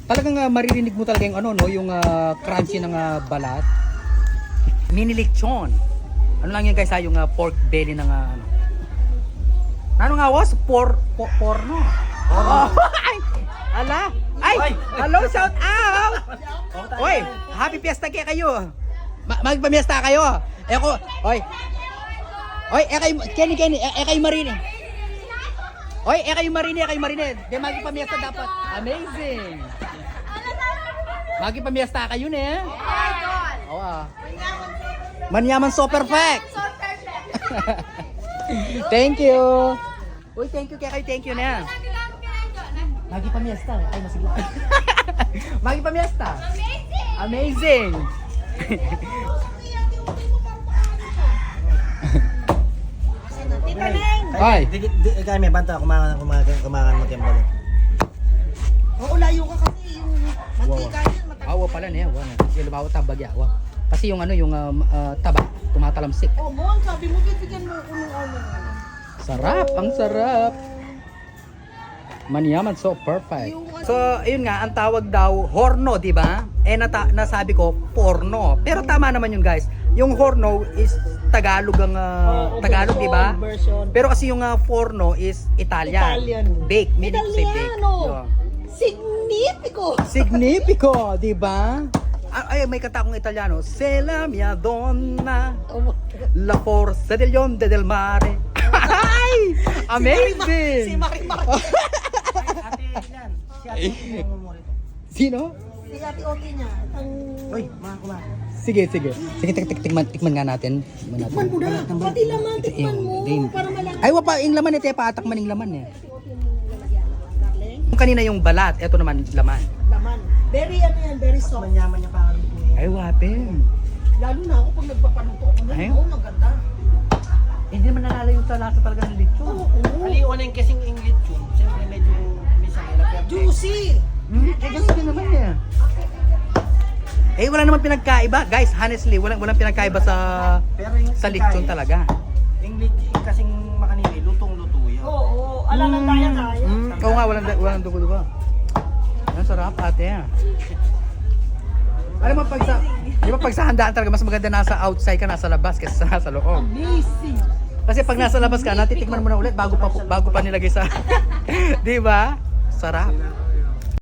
Talagang maririnig mo talaga yung ano, no? Yung crunchy ng balat. Mini lechon. Ano lang yun guys ha? Yung pork belly ng ano. Ano nga was? Porno. Oh. Ay! Ala! Ay! Hello, shout out! Oy! Happy fiesta kayo! Magpamiesta kayo! Eko! Oy! Oy! Kenny! Kayo Marine! Oy! Kayo Marine! Di magpamiesta dapat! Amazing! Magpamiesta kayo ne? Oh ah! Manyaman so perfect! Thank you! Uy, thank you kayo! Thank you na! Magpamiesta! Ay, masigla! Magpamiesta! Amazing! Tita Neng! Ay! Ikaw may banta, kumakan mo tiyang balik. Oo, layo ka kasi yung mantika yun. Awa pala niya, yung lumawa tabag yawa. Kasi yung ano, yung taba, tumatalamsik. Oh, Mon, sabi mo, bibigyan mo ako ng ano. Sarap, ang sarap. Manyaman, so perfect. So, ayun nga, ang tawag daw, horno, di ba? Eh, nasabi ko, porno. Pero tama naman yun, guys. Yung horno is Tagalog ang Tagalog, di ba? Pero kasi yung forno is Italian. Bake, meaning to say bake. Italiano. Significo. Significo, di ba? Ay, may kanta akong Italiano. Se la mia donna, la forza del onde del mare. Ay! Amazing! Si Marimar. Ate yan. Si ate yung mamumuri to. Sino? Si Ate Oki niya. Uy, kumain. Sige. Sige, tikman nga natin. Tikman mo na. Pati laman, tikman mo. Para malaman. Ay, wapa, yung laman ito, paatakman yung laman eh. Yung kanina yung balat, ito naman laman. Laman. Very ano yan, very soft. Manyaman niya pa rin po eh. Ay, wapin. Lalo na ako pag nagpapaluto ako. Ay. Oo, maganda. Hindi naman nalalayo sa lasa talaga ng lechon. Oo. Aliwan na yung kasing English yun. Siyempre medyo misang ilapit. Juicy. Ganun din naman eh. Eh, wala naman pinagkaiba. Guys, honestly, walang pinagkaiba sa Pero yung lechon talaga. English kasing makanili, lutong-luto yan. Oo, alam na kaya. Oo nga, walang dugo-dugo. Ang sarap ate. Alam mo, di ba pag sa handaan talaga, mas maganda nasa outside ka, nasa labas, kaysa nasa loob. Amazing. Kasi pag nasa labas ka, natitikman mo na ulit bago pa nilagay sa... Di ba? Sarap.